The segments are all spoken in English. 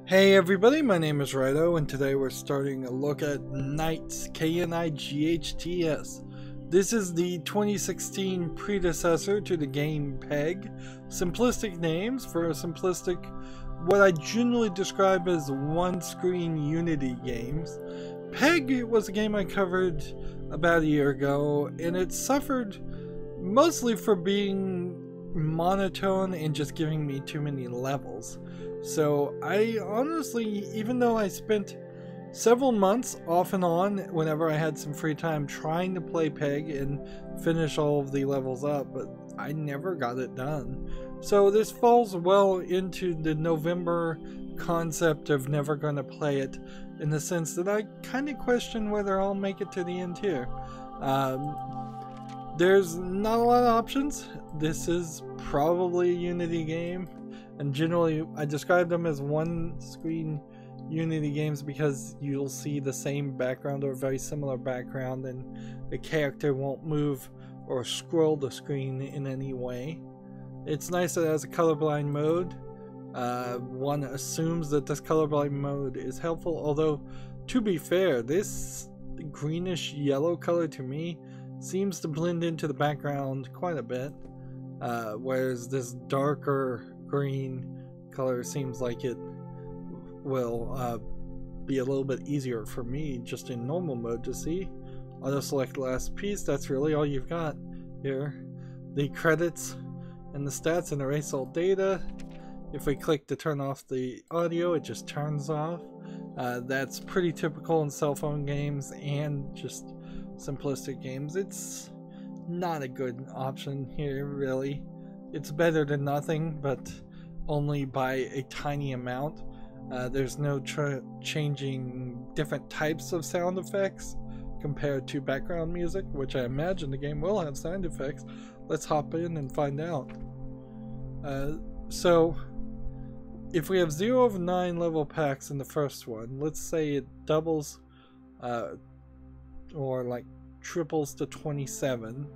Hey everybody, my name is Rydo, and today we're starting a look at Knights, K-N-I-G-H-T-S. This is the 2016 predecessor to the game PEG. Simplistic names for a simplistic, what I generally describe as one-screen Unity games. PEG was a game I covered about a year ago, and it suffered mostly for being monotone and just giving me too many levels. So I honestly, even though I spent several months off and on whenever I had some free time trying to play PEG and finish all of the levels up, but I never got it done. So this falls well into the November concept of never going to play it, in the sense that I kind of question whether I'll make it to the end here. There's not a lot of options. This is probably a Unity game, and generally I describe them as one-screen Unity games because you'll see the same background or very similar background, and the character won't move or scroll the screen in any way. It's nice that it has a colorblind mode. One assumes that this colorblind mode is helpful, although to be fair, this greenish yellow color to me seems to blend into the background quite a bit, whereas this darker green color seems like it will be a little bit easier for me just in normal mode to see. Auto select last piece, that's really all you've got here. The credits and the stats and erase all data. If we click to turn off the audio, it just turns off. That's pretty typical in cell phone games and just simplistic games. It's not a good option here, really. It's better than nothing, but only by a tiny amount. There's no changing different types of sound effects compared to background music, which I imagine the game will have sound effects. Let's hop in and find out. So if we have 0 of 9 level packs in the first one, let's say it doubles or like triples to 27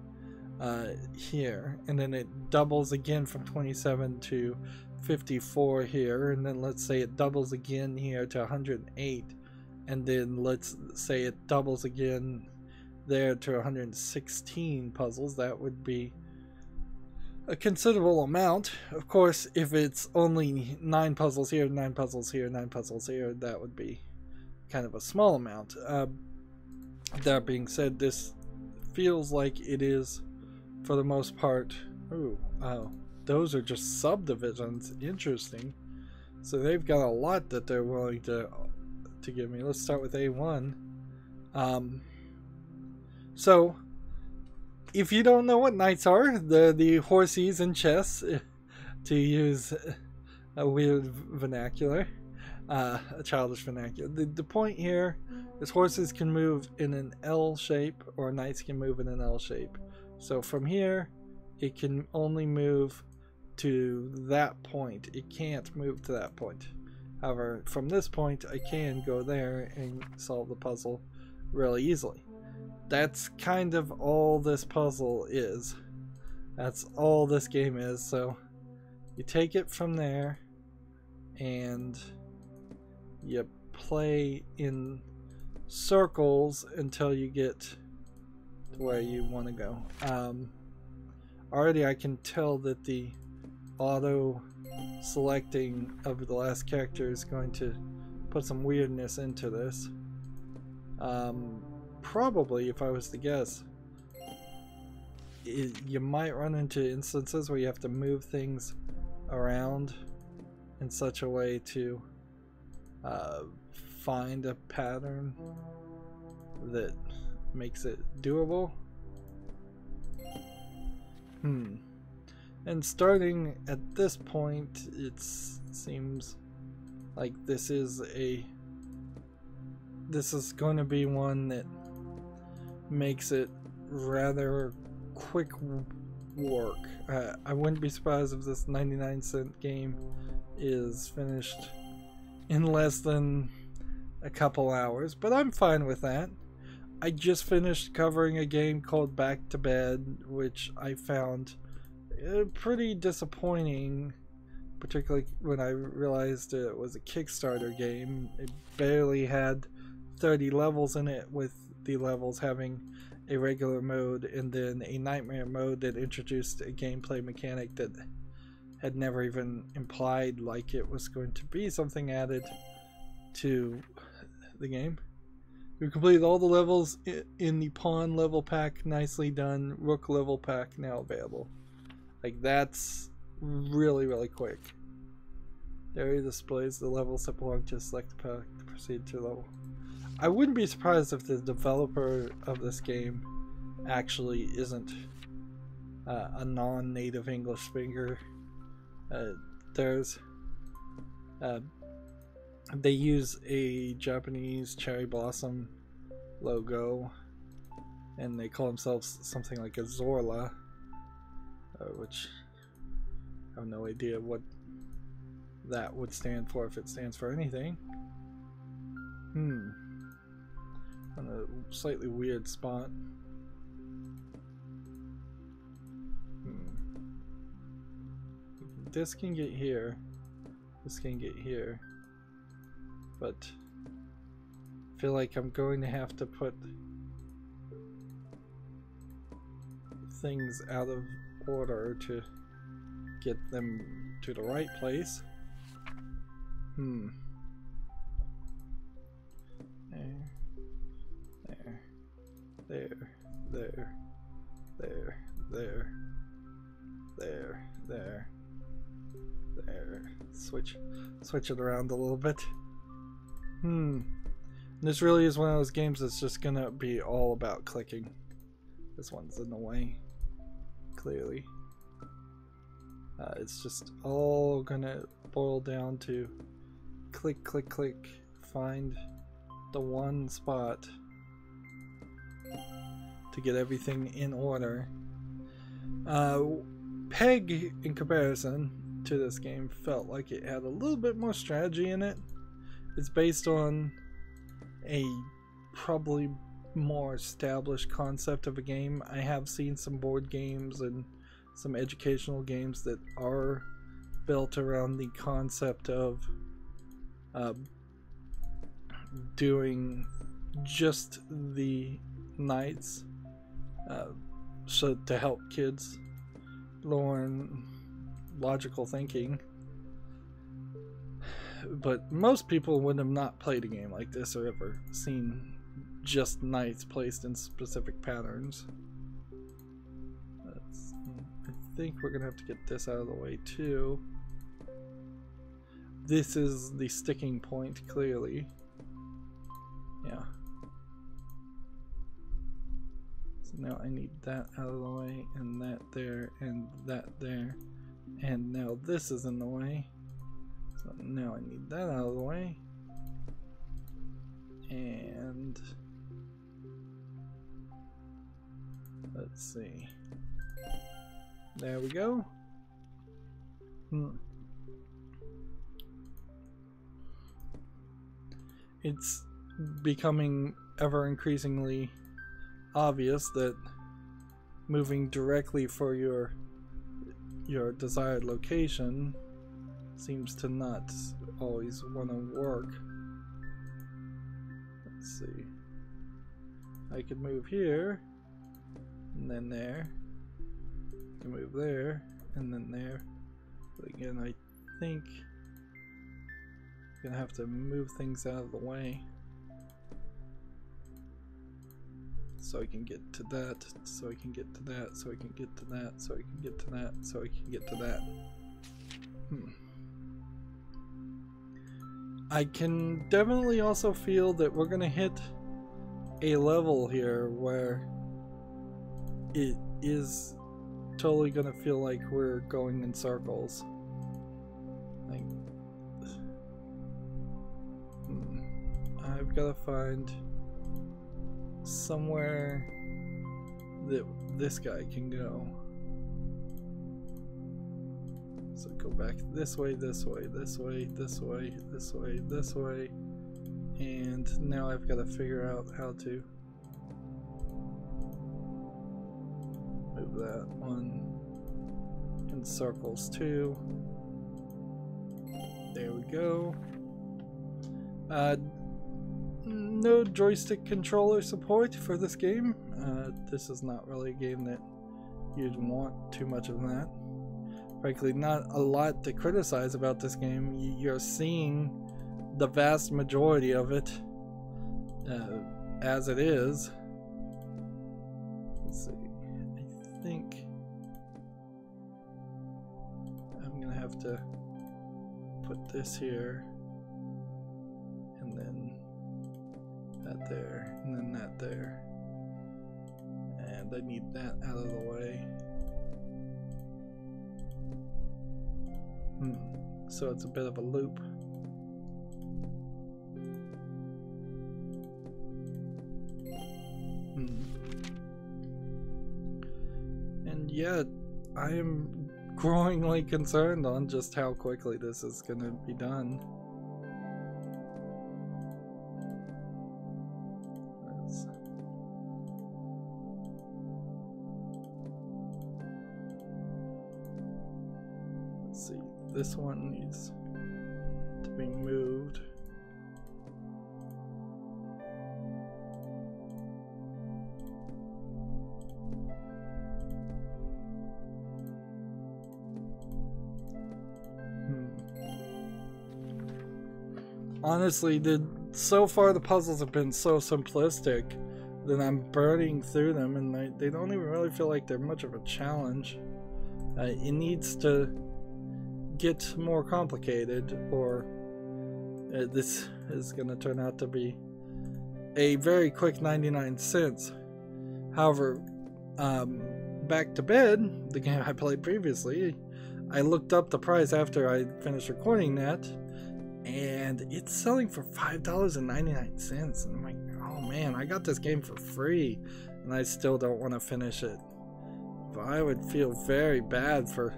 here, and then it doubles again from 27 to 54 here, and then let's say it doubles again here to 108, and then let's say it doubles again there to 116 puzzles. That would be a considerable amount. Of course, if it's only 9 puzzles here, 9 puzzles here, 9 puzzles here, that would be kind of a small amount. That being said, this feels like it is, for the most part, those are just subdivisions. Interesting. So they've got a lot that they're willing to give me. Let's start with A1. So if you don't know what knights are, they're the horsies in chess, to use a weird vernacular, a childish vernacular. The point here is horses can move in an L shape, or knights can move in an L shape. So from here, it can only move to that point. It can't move to that point. However, from this point, I can go there and solve the puzzle really easily. That's kind of all this puzzle is. That's all this game is. So you take it from there and you play in circles until you get to where you want to go. Already I can tell that the auto selecting of the last character is going to put some weirdness into this. Probably, if I was to guess, you might run into instances where you have to move things around in such a way to find a pattern that makes it doable. And starting at this point, it seems like this is going to be one that makes it rather quick work. I wouldn't be surprised if this 99-cent game is finished in less than a couple hours, but I'm fine with that. I just finished covering a game called Back to Bed, which I found pretty disappointing particularly when I realized it was a Kickstarter game. It barely had 30 levels in it, with the levels having a regular mode and then a nightmare mode that introduced a gameplay mechanic that had never even implied like it was going to be something added to the game. We completed all the levels in the pawn level pack. Nicely done. Rook level pack now available. Like, that's really, really quick. The area displays the levels that belong to select pack to proceed to level. I wouldn't be surprised if the developer of this game actually isn't a non-native English speaker. They use a Japanese cherry blossom logo, and they call themselves something like a Zorla, which I have no idea what that would stand for, if it stands for anything. On a slightly weird spot. This can get here. This can get here. But I feel like I'm going to have to put things out of order to get them to the right place. There. Switch it around a little bit. This really is one of those games that's just gonna be all about clicking. This one's in the way, clearly. It's just all gonna boil down to click, click, click, find the one spot to get everything in order. Peg, in comparison to this game, felt like it had a little bit more strategy in it. It's based on a probably more established concept of a game. I have seen some board games and some educational games that are built around the concept of doing just the knights, so to help kids learn logical thinking. But most people would have not played a game like this or ever seen just knights placed in specific patterns. I think we're gonna have to get this out of the way too. This is the sticking point, clearly. Yeah. So now I need that out of the way, and that there, and that there. And now this is in the way. So now I need that out of the way. And let's see. There we go. It's becoming ever increasingly obvious that moving directly for your desired location seems to not always want to work. Let's see. I could move here, and then there. I can move there, and then there. But again, I think I'm gonna have to move things out of the way so I can get to that, so I can get to that, so I can get to that, so I can get to that, so I can get to that. I can definitely also feel that we're gonna hit a level here where it is totally gonna feel like we're going in circles. Like, I've gotta find somewhere that this guy can go. So go back this way, this way, this way, this way, this way, this way, and now I've got to figure out how to move that one in circles too. There we go. No joystick controller support for this game. This is not really a game that you'd want too much of that. Frankly, not a lot to criticize about this game. You're seeing the vast majority of it as it is. Let's see. I think I'm gonna have to put this here, and then that there, and then that there. And I need that out of the way. So it's a bit of a loop. And yet, I am growingly concerned on just how quickly this is going to be done. Let's see, this one needs to be moved. Honestly, so far the puzzles have been so simplistic that I'm burning through them, and they don't even really feel like they're much of a challenge. It needs to get more complicated, or this is going to turn out to be a very quick 99 cents. However, Back to Bed, the game I played previously, I looked up the price after I finished recording that, and it's selling for $5.99, and I'm like, oh man, I got this game for free, and I still don't want to finish it. But I would feel very bad for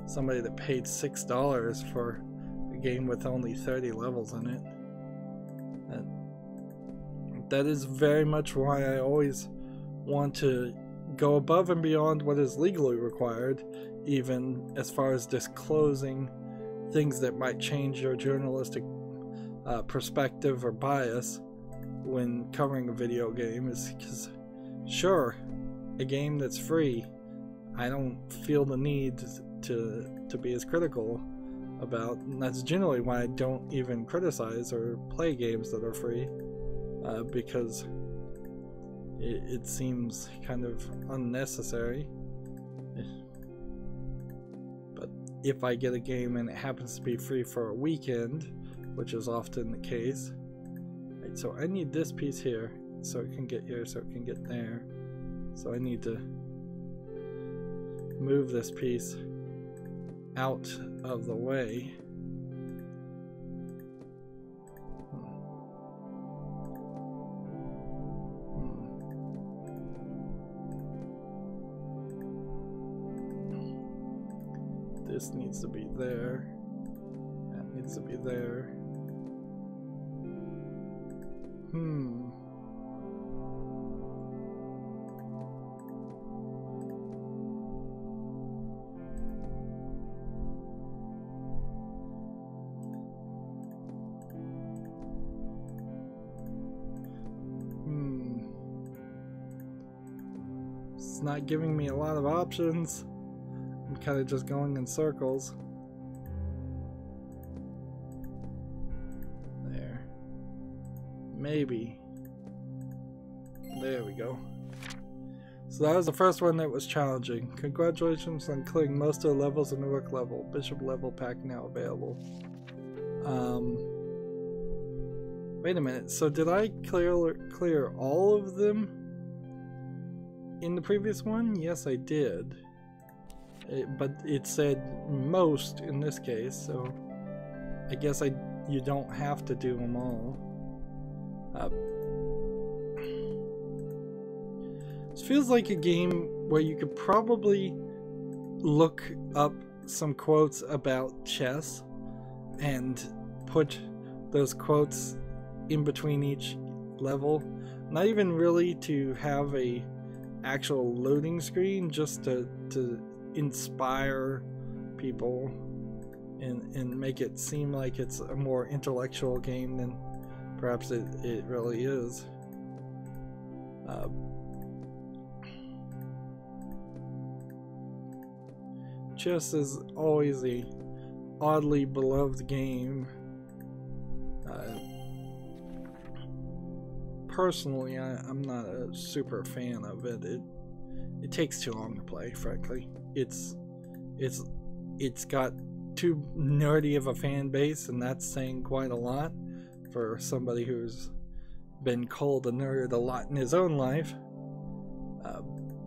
somebody that paid $6 for a game with only 30 levels in it. That is very much why I always want to go above and beyond what is legally required, even as far as disclosing things that might change your journalistic perspective or bias when covering a video game. Is because, sure, a game that's free, I don't feel the need to be as critical about, and that's generally why I don't even criticize or play games that are free, because it seems kind of unnecessary. But if I get a game and it happens to be free for a weekend, which is often the case, right, so I need this piece here so it can get here, so it can get there, so I need to move this piece out of the way. This needs to be there. That needs to be there. It's not giving me a lot of options. I'm kind of just going in circles. There. Maybe. There we go. So that was the first one that was challenging. Congratulations on clearing most of the levels in the Rook level. Bishop level pack now available. Wait a minute. So did I clear all of them in the previous one? Yes, I did. But it said most in this case, so I guess you don't have to do them all. This feels like a game where you could probably look up some quotes about chess and put those quotes in between each level. Not even really to have a actual loading screen, just to inspire people and make it seem like it's a more intellectual game than perhaps it really is. Chess is always a oddly beloved game. Personally, I'm not a super fan of it. It takes too long to play, frankly. It's got too nerdy of a fan base, and that's saying quite a lot for somebody who's been called a nerd a lot in his own life.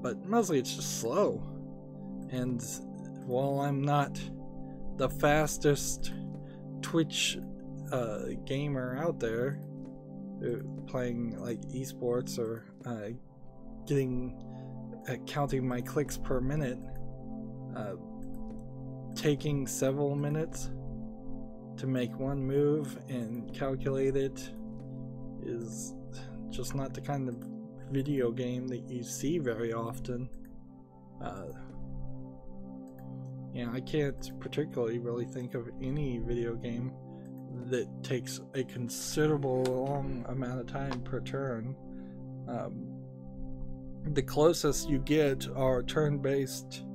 But mostly it's just slow. And while I'm not the fastest Twitch gamer out there, playing like esports or counting my clicks per minute, taking several minutes to make one move and calculate it is just not the kind of video game that you see very often. I can't particularly really think of any video game that takes a considerable long amount of time per turn. The closest you get are turn-based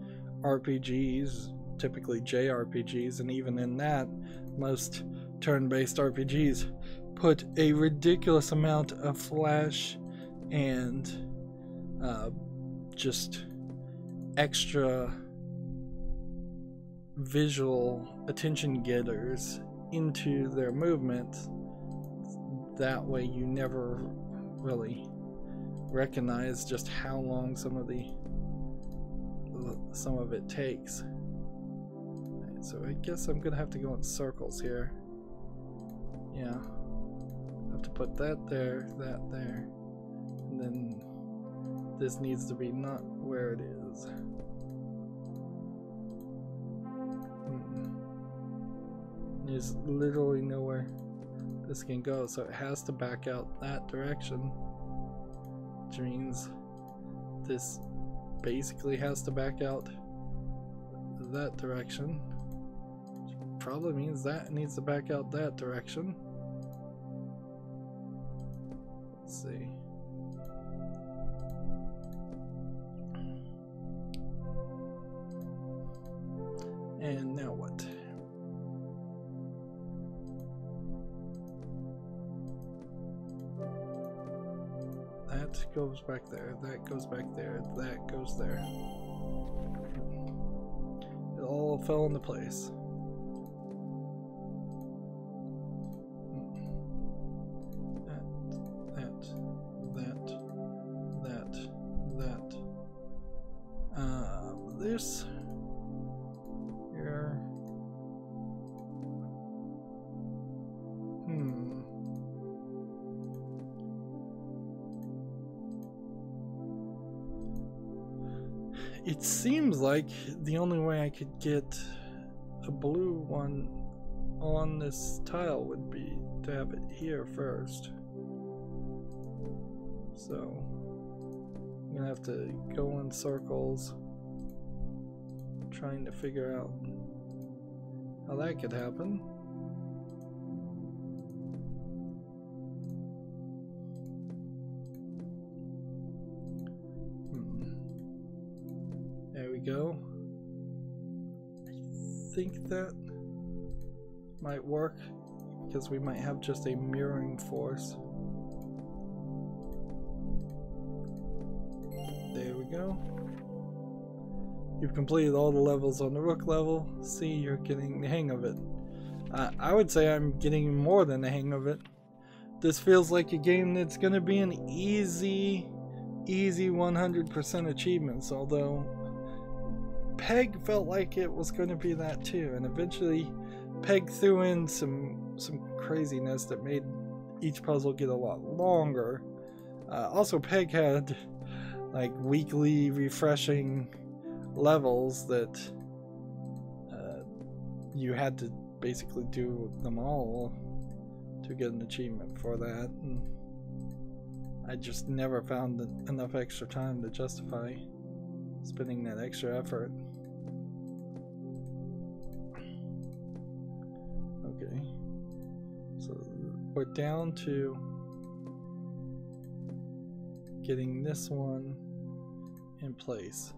RPGs, typically JRPGs, and even in that, most turn-based RPGs put a ridiculous amount of flash and just extra visual attention getters into their movement. That way you never really recognize just how long some of it takes. Right, so I guess I'm gonna have to go in circles here. Yeah, I have to put that there, and then this needs to be not where it is. There's literally nowhere this can go, so it has to back out that direction, which means this basically has to back out that direction, which probably means that it needs to back out that direction. Let's see. And now what? That goes back there, that goes back there, that goes there. It all fell into place. This here. It seems like the only way I could get a blue one on this tile would be to have it here first. So I'm gonna have to go in circles trying to figure out how that could happen. There we go. I think that might work because we might have just a mirroring force. There we go. You've completed all the levels on the Rook level. See, you're getting the hang of it. I would say I'm getting more than the hang of it. This feels like a game that's going to be an easy 100% achievements, although Peg felt like it was going to be that too, and eventually Peg threw in some craziness that made each puzzle get a lot longer. Also, Peg had like weekly refreshing levels that you had to basically do them all to get an achievement for that, and I just never found enough extra time to justify spending that extra effort. Okay. So we're down to getting this one in place.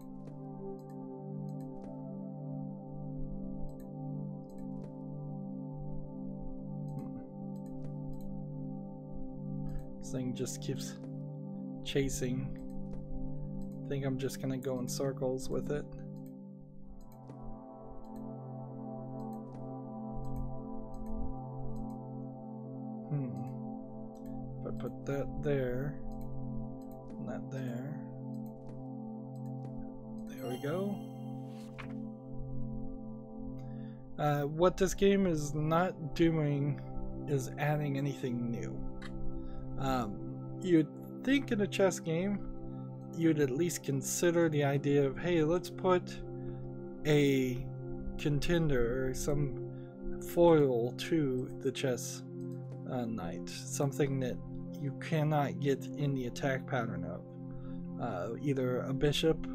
This thing just keeps chasing. I think I'm just gonna go in circles with it. If I put that there, and that there. There we go. What this game is not doing is adding anything new. You'd think in a chess game, you'd at least consider the idea of, hey, let's put a contender or some foil to the chess knight, something that you cannot get in the attack pattern of, either a bishop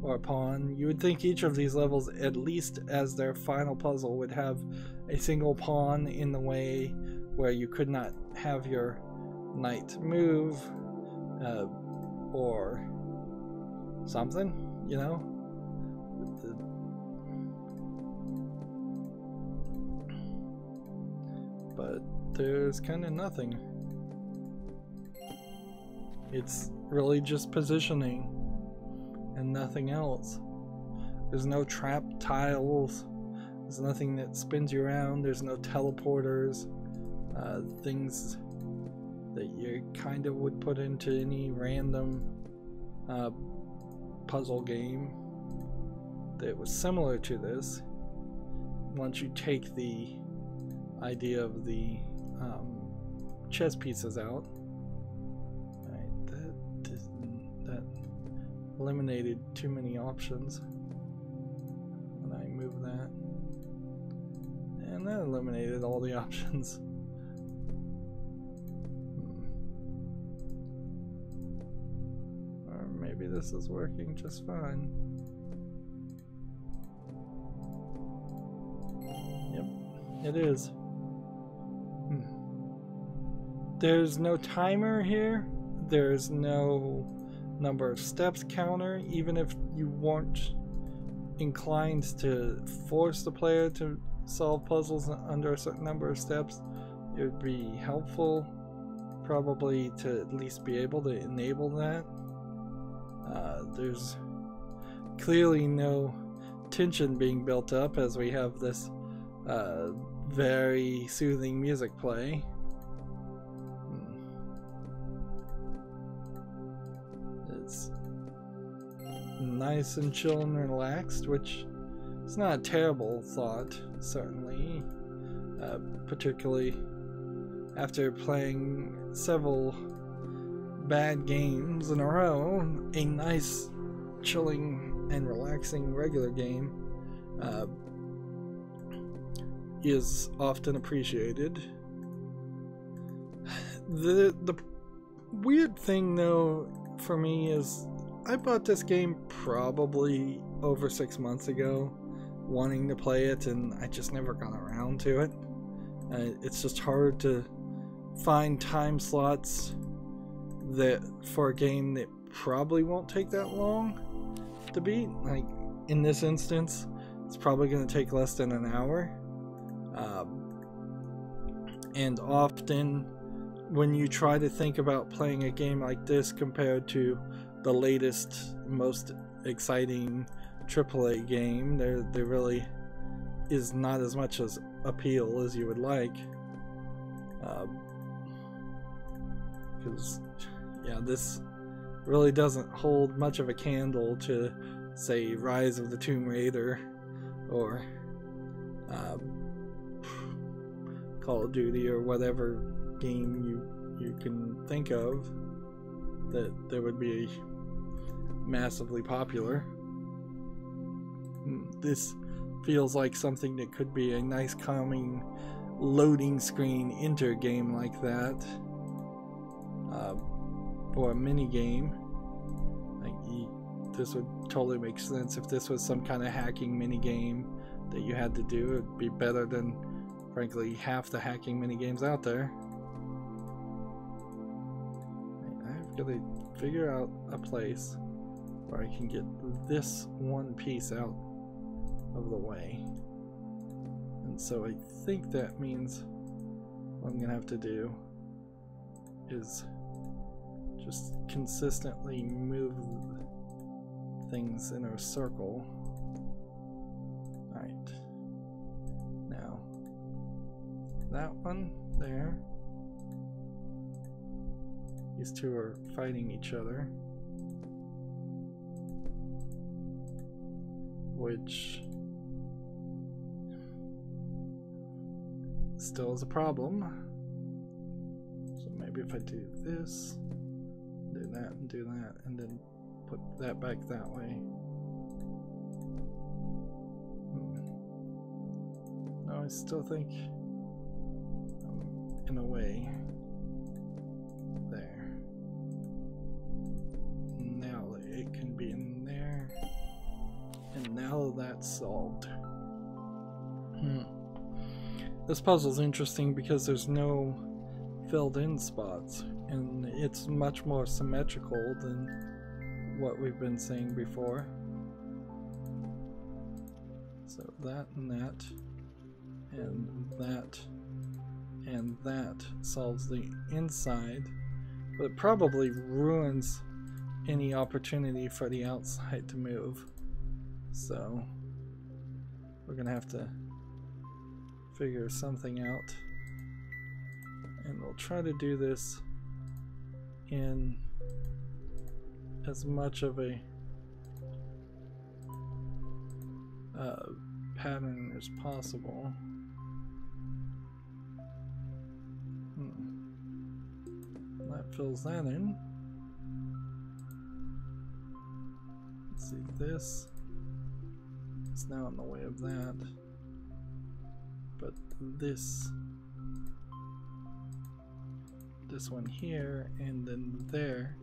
or a pawn. You would think each of these levels, at least as their final puzzle, would have a single pawn in the way where you could not have your knight move, or something, you know? But there's kind of nothing. It's really just positioning and nothing else. There's no trap tiles, there's nothing that spins you around, there's no teleporters, things that you kind of would put into any random puzzle game that was similar to this. Once you take the idea of the chess pieces out, right, that eliminated too many options when I moved that, and that eliminated all the options. Or maybe this is working just fine. Yep, it is. There's no timer here. There's no number of steps counter. Even if you weren't inclined to force the player to solve puzzles under a certain number of steps, it would be helpful probably to at least be able to enable that. There's clearly no tension being built up as we have this very soothing music play. It's nice and chill and relaxed, which is not a terrible thought, certainly, particularly after playing several bad games in a row. A nice, chilling and relaxing regular game is often appreciated. The weird thing though for me is I bought this game probably over 6 months ago, wanting to play it, and I just never got around to it. It's just hard to find time slots that for a game that probably won't take that long to beat. Like in this instance, it's probably going to take less than an hour. And often when you try to think about playing a game like this compared to the latest, most exciting AAA game, there really is not as much as appeal as you would like. Because yeah, this really doesn't hold much of a candle to, say, Rise of the Tomb Raider or Call of Duty or whatever game you can think of that would be massively popular. This feels like something that could be a nice calming loading screen inter game like that, or a mini game. Like this would totally make sense if this was some kind of hacking mini game that you had to do. It'd be better than frankly, half the hacking minigames out there. I've got to figure out a place where I can get this one piece out of the way. And so I think that means what I'm gonna have to do is just consistently move things in a circle. Alright. Now, that one there. These two are fighting each other. Which still is a problem. So maybe if I do this, do that, and do that, and then put that back that way. No, I still think I'm in a way there. Now it can be in there. And now that's solved. This puzzle's interesting because there's no filled in spots, and it's much more symmetrical than what we've been seeing before. So that and that and that and that solves the inside, but it probably ruins any opportunity for the outside to move. So we're gonna have to figure something out, and we'll try to do this in as much of a pattern as possible. That fills that in. Let's see, this is now in the way of that, but this one here and then there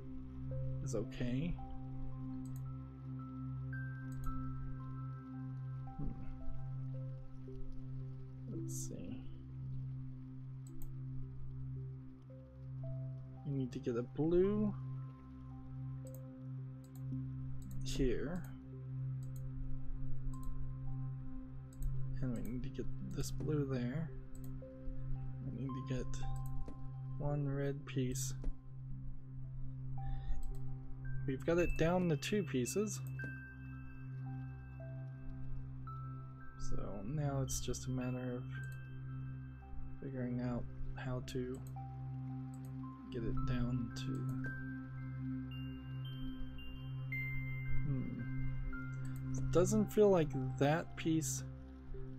is okay. Let's see. You need to get a blue here. And we need to get this blue there. We need to get one red piece. We've got it down to 2 pieces. So now it's just a matter of figuring out how to get it down to... It doesn't feel like that piece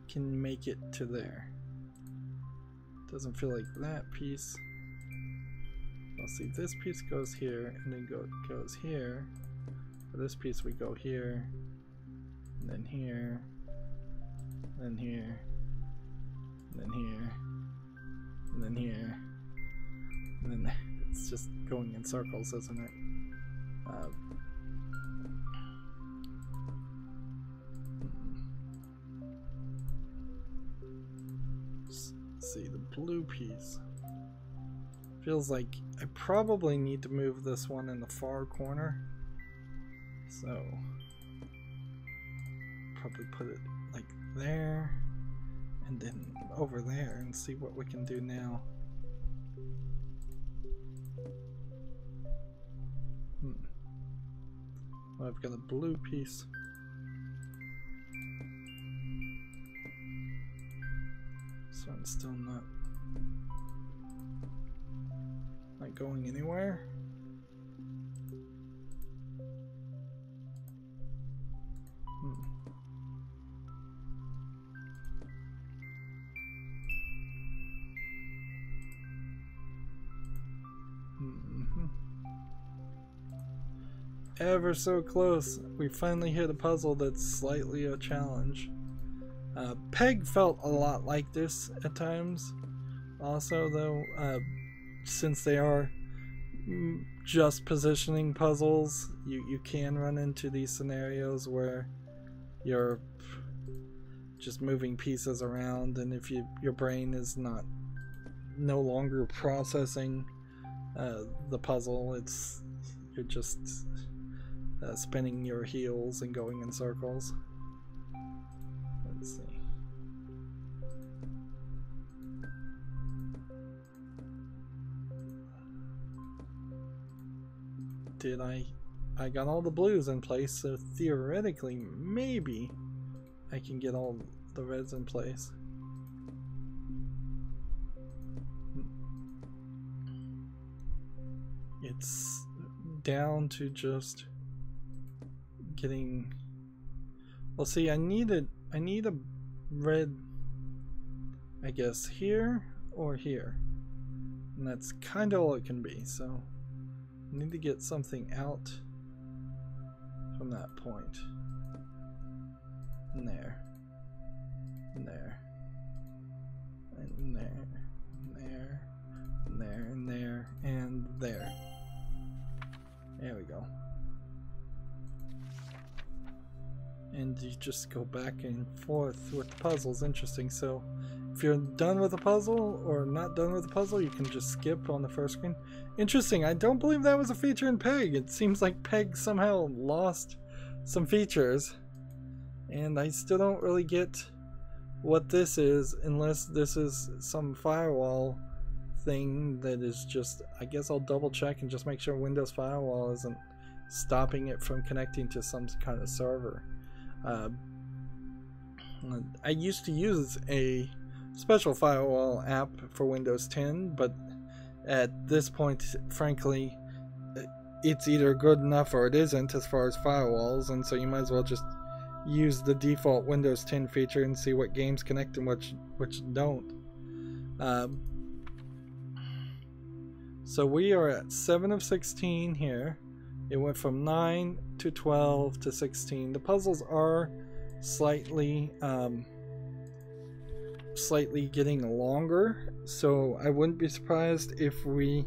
can make it to there. Doesn't feel like that piece. Well, see, this piece goes here and then goes here. For this piece we go here, and then here, and then here, and then here, and then here, and then it's just going in circles, isn't it? See, the blue piece feels like I probably need to move this one in the far corner, so probably put it like there and then over there and see what we can do now. Well, I've got a blue piece. This one's still not going anywhere. Ever so close. We finally hit a puzzle that's slightly a challenge. Peg felt a lot like this at times. Also, though, since they are just positioning puzzles, you can run into these scenarios where you're just moving pieces around, and if your brain is no longer processing the puzzle, you're just spinning your heels and going in circles. Let's see. I got all the blues in place, so theoretically maybe I can get all the reds in place. It's down to just getting, well, see, I need a red, I guess, here or here, and that's kind of all it can be. So I need to get something out from that point, and there, and there, and there, and there, and there, and there, and there. There we go. And you just go back and forth with the puzzles. Interesting. So if you're done with a puzzle or not done with a puzzle, you can just skip on the first screen. Interesting. I don't believe that was a feature in PEG. It seems like PEG somehow lost some features, and I still don't really get what this is, unless this is some firewall thing that is just, I guess I'll double check and just make sure Windows Firewall isn't stopping it from connecting to some kind of server. I used to use a special firewall app for Windows 10, but at this point, frankly, it's either good enough or it isn't as far as firewalls, and so you might as well just use the default Windows 10 feature and see what games connect and which don't. So we are at 7 of 16 here. It went from 9 to 12 to 16. The puzzles are slightly getting longer, so I wouldn't be surprised if we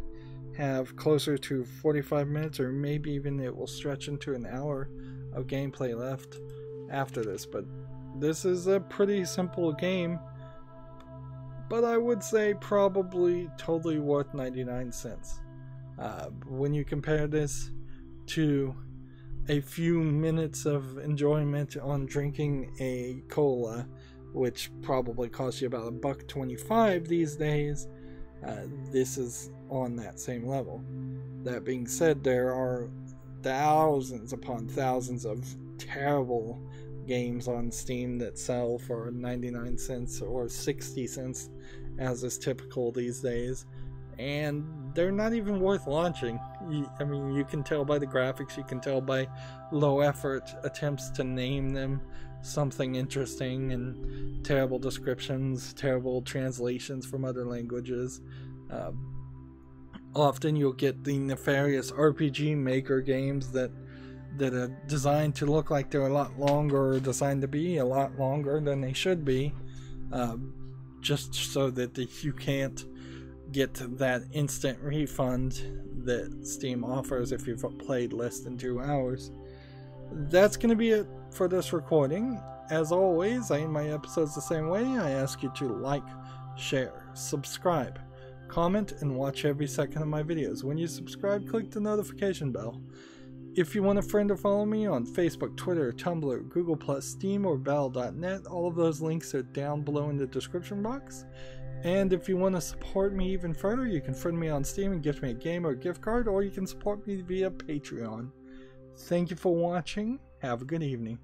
have closer to 45 minutes, or maybe even it will stretch into an hour of gameplay left after this. But this is a pretty simple game, but I would say probably totally worth 99 cents. When you compare this to a few minutes of enjoyment on drinking a cola, which probably costs you about $1.25 these days, this is on that same level. That being said, there are thousands upon thousands of terrible games on Steam that sell for 99 cents or 60 cents, as is typical these days, and they're not even worth launching. I mean, you can tell by the graphics, you can tell by low effort attempts to name them something interesting, and terrible descriptions, terrible translations from other languages. Often you'll get the nefarious RPG Maker games that are designed to look like they're a lot longer, or designed to be a lot longer than they should be, just so that you can't get that instant refund that Steam offers if you've played less than 2 hours. That's going to be it for this recording. As always, I end my episodes the same way. I ask you to like, share, subscribe, comment, and watch every second of my videos. When you subscribe, click the notification bell. If you want a friend to follow me on Facebook, Twitter, Tumblr, Google+, Steam, or Battle.net, all of those links are down below in the description box. And if you want to support me even further, you can friend me on Steam and gift me a game or a gift card, or you can support me via Patreon. Thank you for watching. Have a good evening.